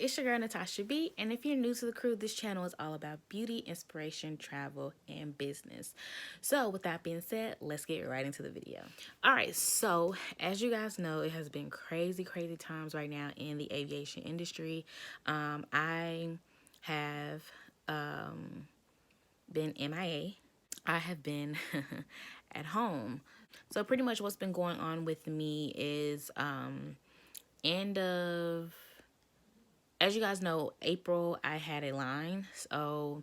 It's your girl Natasha B, and if you're new to the crew, this channel is all about beauty, inspiration, travel, and business. So with that being said, let's get right into the video. Alright, so as you guys know, it has been crazy times right now in the aviation industry. I have been MIA. I have been at home. So pretty much what's been going on with me is end of, as you guys know, April I had a line. So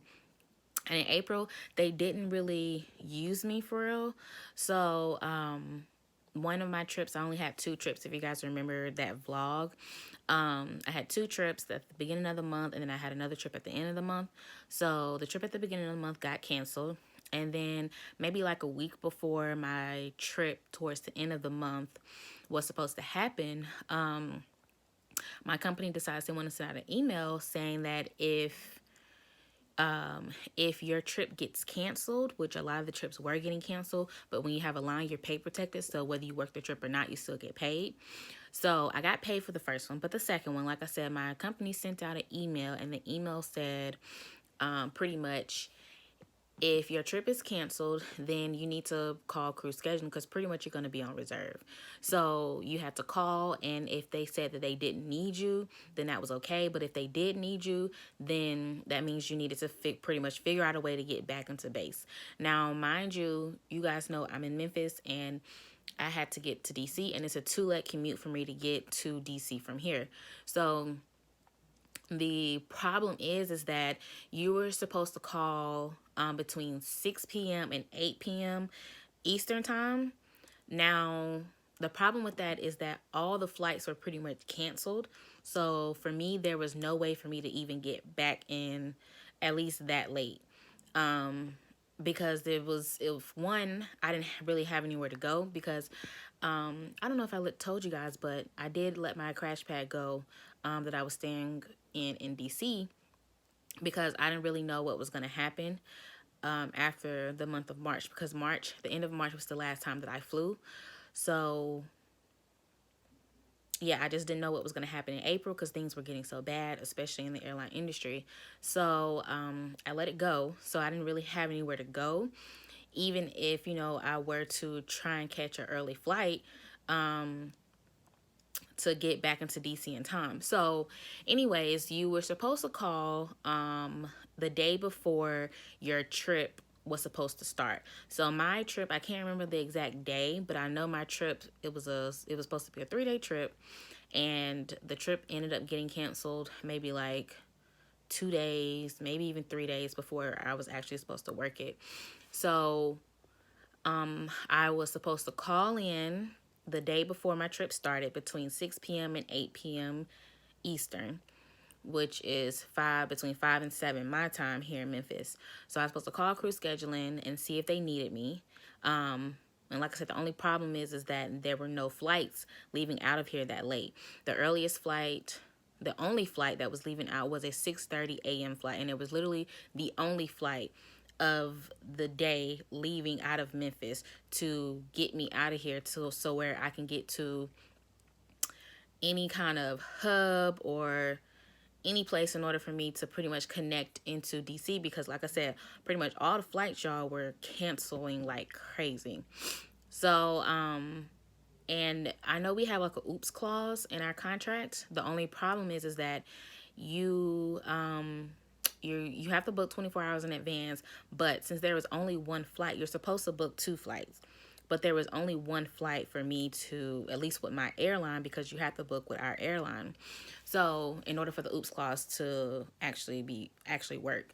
and in April they didn't really use me for real. So one of my trips, I only had 2 trips, if you guys remember that vlog. I had 2 trips at the beginning of the month, and then I had another trip at the end of the month. So the trip at the beginning of the month got canceled, and then maybe like a week before my trip towards the end of the month was supposed to happen, my company decides they want to send out an email saying that if your trip gets canceled, which a lot of the trips were getting canceled, but when you have a line, you're pay protected, so whether you work the trip or not, you still get paid. So I got paid for the first one, but the second one, like I said, my company sent out an email, and the email said pretty much, if your trip is canceled, then you need to call crew scheduling, because pretty much you're going to be on reserve. So you had to call, and if they said that they didn't need you, then that was okay. But if they did need you, then that means you needed to pretty much figure out a way to get back into base. Now, mind you, you guys know I'm in Memphis, and I had to get to DC, and it's a 2-leg commute for me to get to DC from here. So the problem is that you were supposed to call between 6 p.m. and 8 p.m. Eastern time. Now, the problem with that is that all the flights were pretty much canceled. So for me, there was no way for me to even get back in at least that late. Because it was one, I didn't really have anywhere to go, because I don't know if I told you guys, but I did let my crash pad go that I was staying in DC, because I didn't really know what was going to happen after the month of March, because the end of March was the last time that I flew. So yeah, I just didn't know what was going to happen in April, because things were getting so bad, especially in the airline industry. So I let it go. So I didn't really have anywhere to go. Even if, you know, I were to try and catch an early flight to get back into DC in time. So anyways, you were supposed to call the day before your trip was supposed to start. So my trip, I can't remember the exact day, but I know my trip, it was supposed to be a 3-day trip, and the trip ended up getting canceled maybe like 2 days, maybe even 3 days before I was actually supposed to work it. So I was supposed to call in the day before my trip started between 6 p.m. and 8 p.m. Eastern, which is between 5 and 7 my time here in Memphis. So I was supposed to call crew scheduling and see if they needed me. And like I said, the only problem is that there were no flights leaving out of here that late. The earliest flight, the only flight that was leaving out, was a 6:30 a.m. flight, and it was literally the only flight of the day leaving out of Memphis to get me out of here, so where I can get to any kind of hub or any place in order for me to pretty much connect into DC, because like I said, pretty much all the flights, y'all, were canceling like crazy. So and I know we have like a oops clause in our contract. The only problem is that you you have to book 24 hours in advance, but since there was only one flight, you're supposed to book 2 flights. But there was only one flight for me to, at least with my airline, because you have to book with our airline. So in order for the oops clause to actually work.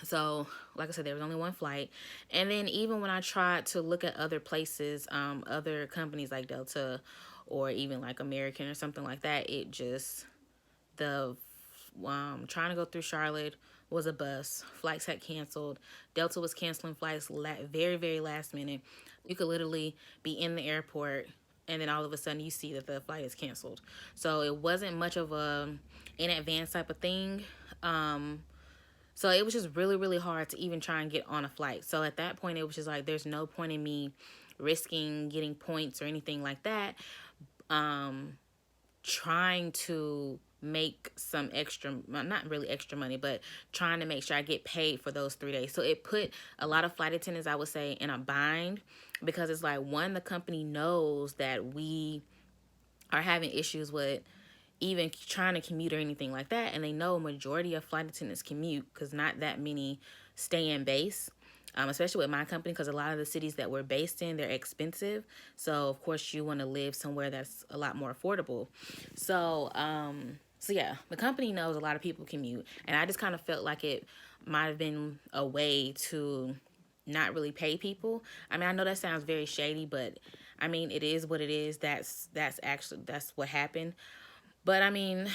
So like I said, there was only one flight. And then even when I tried to look at other places, other companies like Delta or even like American or something like that, it just, trying to go through Charlotte was a bust. Flights had canceled. Delta was canceling flights very last minute. You could literally be in the airport, and then all of a sudden you see that the flight is canceled. So it wasn't much of a in advance type of thing. So it was just really hard to even try and get on a flight. So at that point, it was just like, there's no point in me risking getting points or anything like that. Trying to make some extra, well, not really extra money, but trying to make sure I get paid for those 3 days. So it put a lot of flight attendants, I would say, in a bind, because it's like, one, the company knows that we are having issues with even trying to commute or anything like that, and they know a majority of flight attendants commute because not that many stay in base. Especially with my company, because a lot of the cities that we're based in, they're expensive. So of course you want to live somewhere that's a lot more affordable. So so yeah, the company knows a lot of people commute, and I just kind of felt like it might have been a way to not really pay people. I mean, I know that sounds very shady, but I mean, it is what it is. That's what happened. But I mean,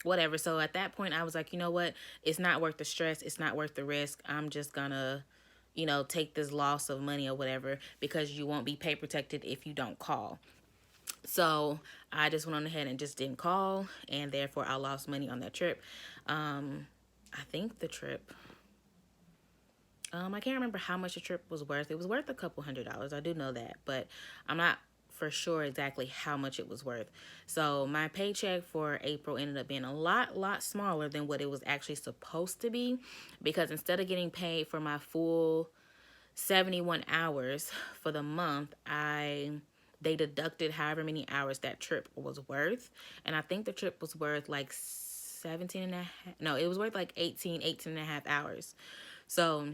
whatever. So at that point, I was like, you know what? It's not worth the stress. It's not worth the risk. I'm just gonna, take this loss of money or whatever, because you won't be pay protected if you don't call. So I just went on ahead and just didn't call, and therefore I lost money on that trip. I think the trip, I can't remember how much the trip was worth. It was worth a couple $100s. I do know that, but I'm not for sure exactly how much it was worth. So my paycheck for April ended up being a lot smaller than what it was actually supposed to be, because instead of getting paid for my full 71 hours for the month, they deducted however many hours that trip was worth. And I think the trip was worth like 17 and a half. No, it was worth like 18 and a half hours. So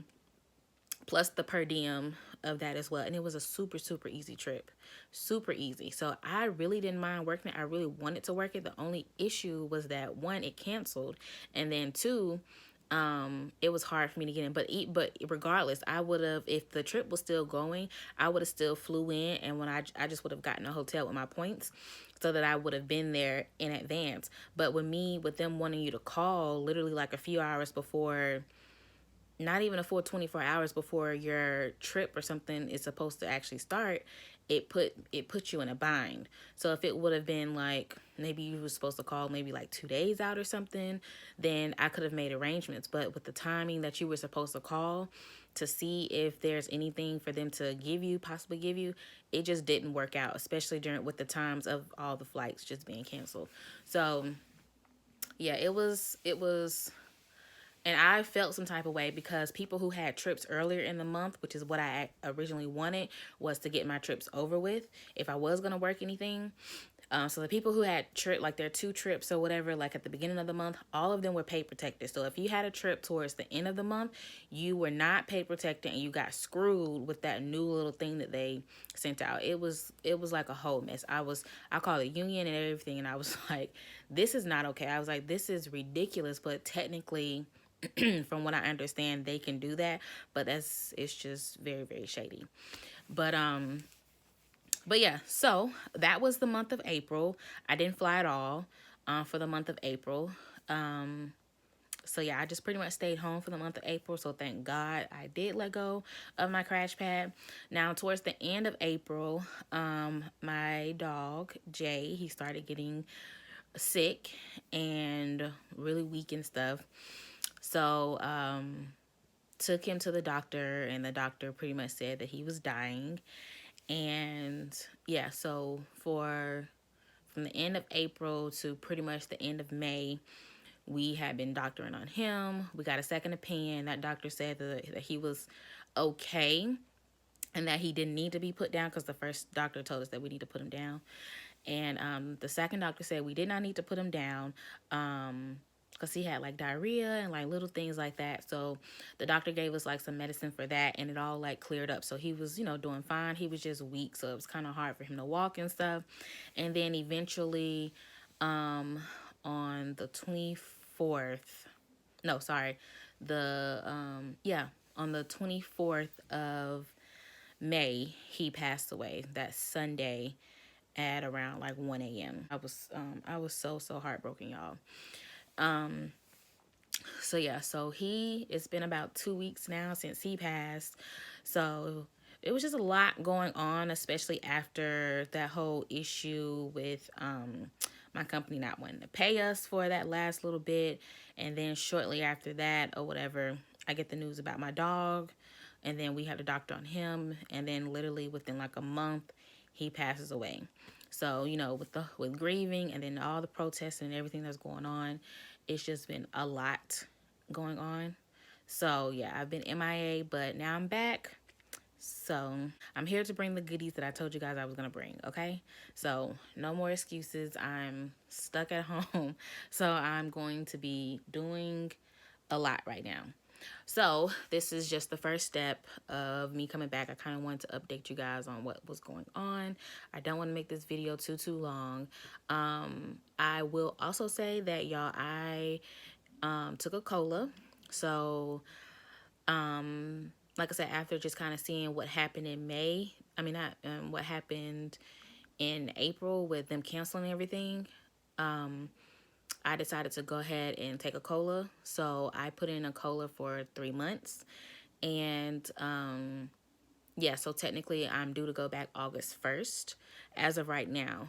plus the per diem of that as well. And it was a super easy trip. Super easy. So I really didn't mind working it. I really wanted to work it. The only issue was that, one, it canceled. And then two, it was hard for me to get in. But regardless, I would have, if the trip was still going, I would have still flew in, and when I just would have gotten a hotel with my points, so that I would have been there in advance. But with them wanting you to call literally like a few hours before, not even a full 24 hours before your trip or something is supposed to actually start, it put you in a bind. So if it would have been like, maybe you were supposed to call maybe like 2 days out or something, then I could have made arrangements. But with the timing that you were supposed to call to see if there's anything for them to possibly give you, it just didn't work out, especially with the times of all the flights just being canceled. So yeah, it was, and I felt some type of way, because people who had trips earlier in the month, which is what I originally wanted, was to get my trips over with if I was going to work anything. So the people who had like their 2 trips or whatever, like at the beginning of the month, all of them were pay protected. So if you had a trip towards the end of the month, you were not pay protected, and you got screwed with that new little thing that they sent out. It was like a whole mess. I called the union and everything, and I was like, this is not okay. I was like, this is ridiculous, but technically, from what I understand, they can do that, but it's just very shady. But yeah, so that was the month of April. I didn't fly at all for the month of April. So yeah, I just pretty much stayed home for the month of April. So thank God I did let go of my crash pad. Now towards the end of April, my dog Jay, he started getting sick and really weak and stuff. So took him to the doctor, and the doctor pretty much said that he was dying. And yeah, so from the end of April to pretty much the end of May, we had been doctoring on him. We got a second opinion. That doctor said that he was okay and that he didn't need to be put down, because the first doctor told us that we need to put him down. And the second doctor said we did not need to put him down, because he had like diarrhea and like little things like that. So the doctor gave us like some medicine for that, and it all like cleared up. So he was, doing fine. He was just weak, so it was kind of hard for him to walk and stuff. And then eventually, on the 24th, no, sorry, on the 24th of May, he passed away that Sunday at around like 1 a.m. I was so heartbroken, y'all. So yeah, so it's been about 2 weeks now since he passed. So it was just a lot going on, especially after that whole issue with my company not wanting to pay us for that last little bit. And then shortly after that or whatever, I get the news about my dog, and then we had a doctor on him, and then literally within like a month, he passes away. So, with grieving and then all the protests and everything that's going on, it's just been a lot going on. So, yeah, I've been MIA, but now I'm back. So, I'm here to bring the goodies that I told you guys I was going to bring, okay? So, no more excuses. I'm stuck at home. So, I'm going to be doing a lot right now. So this is just the first step of me coming back. I kind of wanted to update you guys on what was going on. I don't want to make this video too long. I will also say that, y'all, I took a cola. So like I said, after just kind of seeing what happened in May, I mean, not what happened in April with them canceling everything, I decided to go ahead and take a cola. So I put in a cola for 3 months. And yeah, so technically I'm due to go back August 1st as of right now.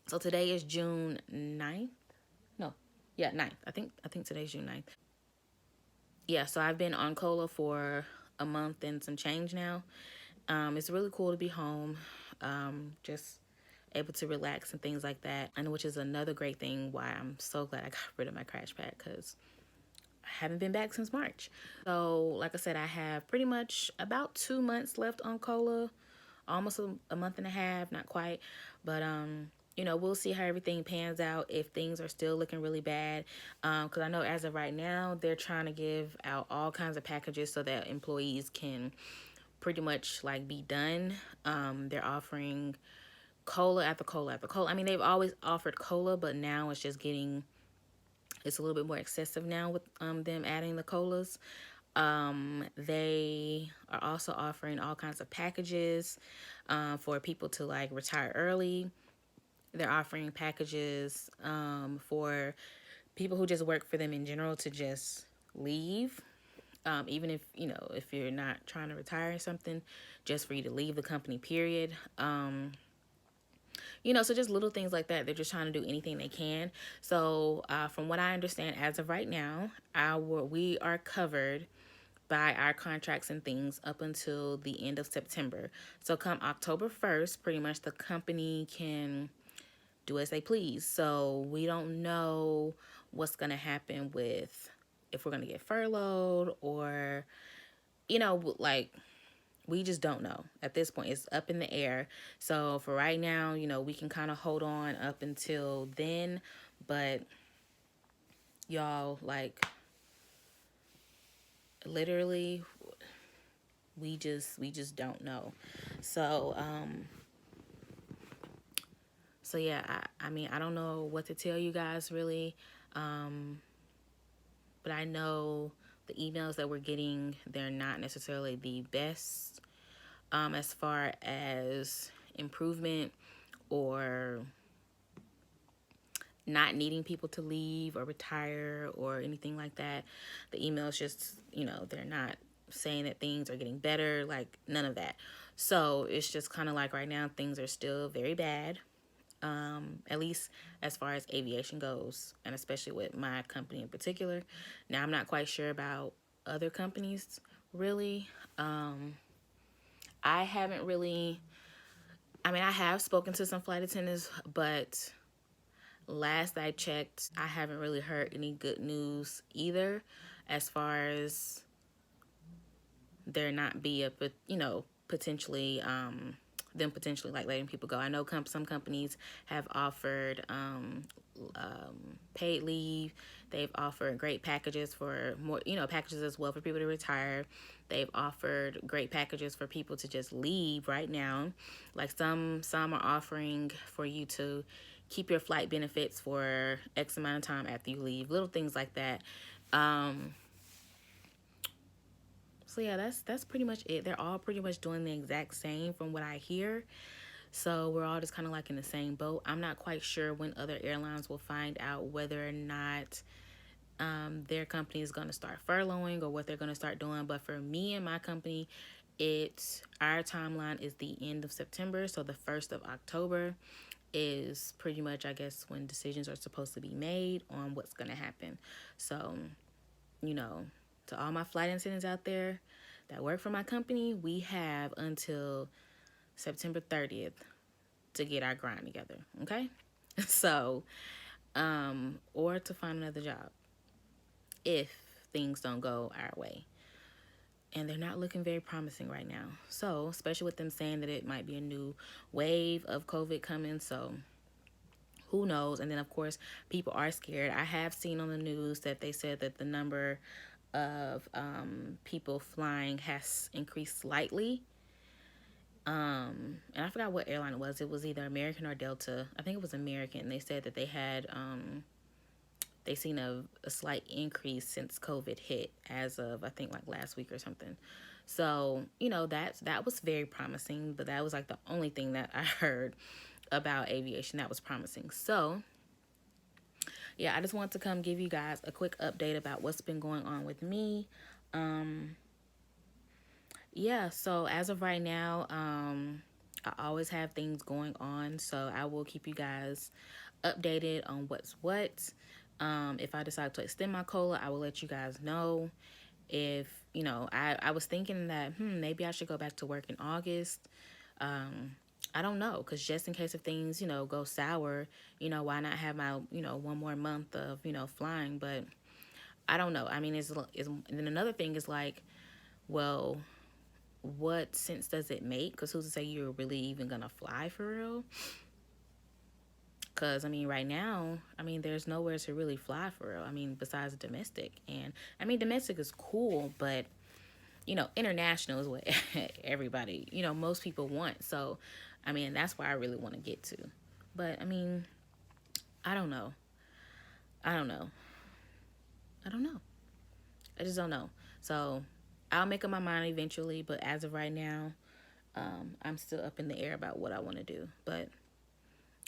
So today is June 9th. No, yeah, 9th. I think today's June 9th. Yeah, so I've been on cola for a month and some change now. It's really cool to be home. Just able to relax and things like that. And which is another great thing why I'm so glad I got rid of my crash pad, because I haven't been back since March. So like I said, I have pretty much about 2 months left on cola, almost a month and a half, not quite, but we'll see how everything pans out, if things are still looking really bad, because I know as of right now they're trying to give out all kinds of packages so that employees can pretty much like be done. They're offering cola after cola after cola. I mean, they've always offered cola, but now it's a little bit more excessive now with them adding the colas. They are also offering all kinds of packages for people to like retire early. They're offering packages for people who just work for them in general to just leave. Even if you're not trying to retire or something, just for you to leave the company, period. So just little things like that. They're just trying to do anything they can. So from what I understand, as of right now, we are covered by our contracts and things up until the end of September. So come October 1st, pretty much the company can do as they please. So we don't know what's going to happen with if we're going to get furloughed or, like, we just don't know at this point. It's up in the air. So for right now, we can kind of hold on up until then. But y'all, like, literally, we just don't know. So yeah, I mean, I don't know what to tell you guys really. But I know the emails that we're getting, they're not necessarily the best as far as improvement or not needing people to leave or retire or anything like that. The emails just, they're not saying that things are getting better, like none of that. So it's just kind of like right now things are still very bad, at least as far as aviation goes, and especially with my company in particular. Now, I'm not quite sure about other companies, really. I haven't really, I mean, I have spoken to some flight attendants, but last I checked, I haven't really heard any good news either, as far as there not be a, potentially, them potentially like letting people go. I know some companies have offered paid leave. They've offered great packages for more, packages as well for people to retire. They've offered great packages for people to just leave right now. Like some are offering for you to keep your flight benefits for X amount of time after you leave. Little things like that. So yeah, that's pretty much it. They're all pretty much doing the exact same from what I hear. So we're all just kind of like in the same boat. I'm not quite sure when other airlines will find out whether or not their company is going to start furloughing or what they're going to start doing. But for me and my company, our timeline is the end of September. So the 1st of October is pretty much, I guess, when decisions are supposed to be made on what's going to happen. So, to all my flight attendants out there that work for my company, we have until September 30th to get our grind together, okay? So, or to find another job if things don't go our way. And they're not looking very promising right now. So, especially with them saying that it might be a new wave of COVID coming. So, who knows? And then, of course, people are scared. I have seen on the news that they said that the number of people flying has increased slightly. And I forgot what airline it was. It was either American or Delta. I think it was American. They said that they had they seen a slight increase since COVID hit as of, I think, like last week or something. So, you know, that was very promising, but that was like the only thing that I heard about aviation that was promising. So, yeah, I just want to come give you guys a quick update about what's been going on with me. Yeah, so as of right now, I always have things going on, so I will keep you guys updated on what's what. If I decide to extend my COLA, I will let you guys know. If, you know, I was thinking that, maybe I should go back to work in August. I don't know, because just in case if things, you know, go sour, you know, why not have my, you know, one more month of, you know, flying. But I don't know. I mean, and then another thing is like, well, what sense does it make? Because who's to say you're really even gonna fly for real? Because, I mean, right now, I mean, there's nowhere to really fly for real. I mean, besides domestic. And, I mean, domestic is cool, but, you know, international is what everybody, you know, most people want. So, I mean, that's where I really want to get to. But, I mean, I don't know. I don't know. I don't know. I just don't know. So, I'll make up my mind eventually, but as of right now, I'm still up in the air about what I want to do. But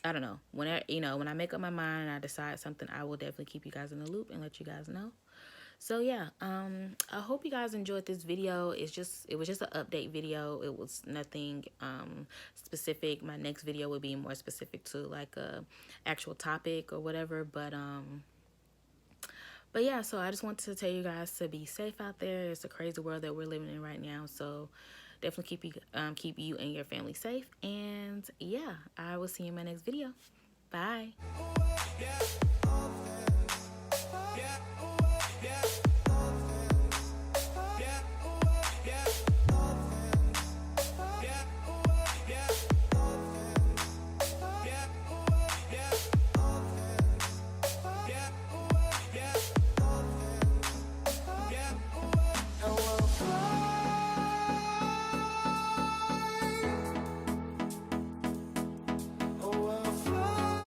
I don't know. When I make up my mind and I decide something, I will definitely keep you guys in the loop and let you guys know. So yeah, I hope you guys enjoyed this video. It was just an update video. It was nothing specific. My next video will be more specific to like a actual topic or whatever. But yeah, so I just want to tell you guys to be safe out there. It's a crazy world that we're living in right now. So definitely keep you and your family safe. And yeah, I will see you in my next video. Bye.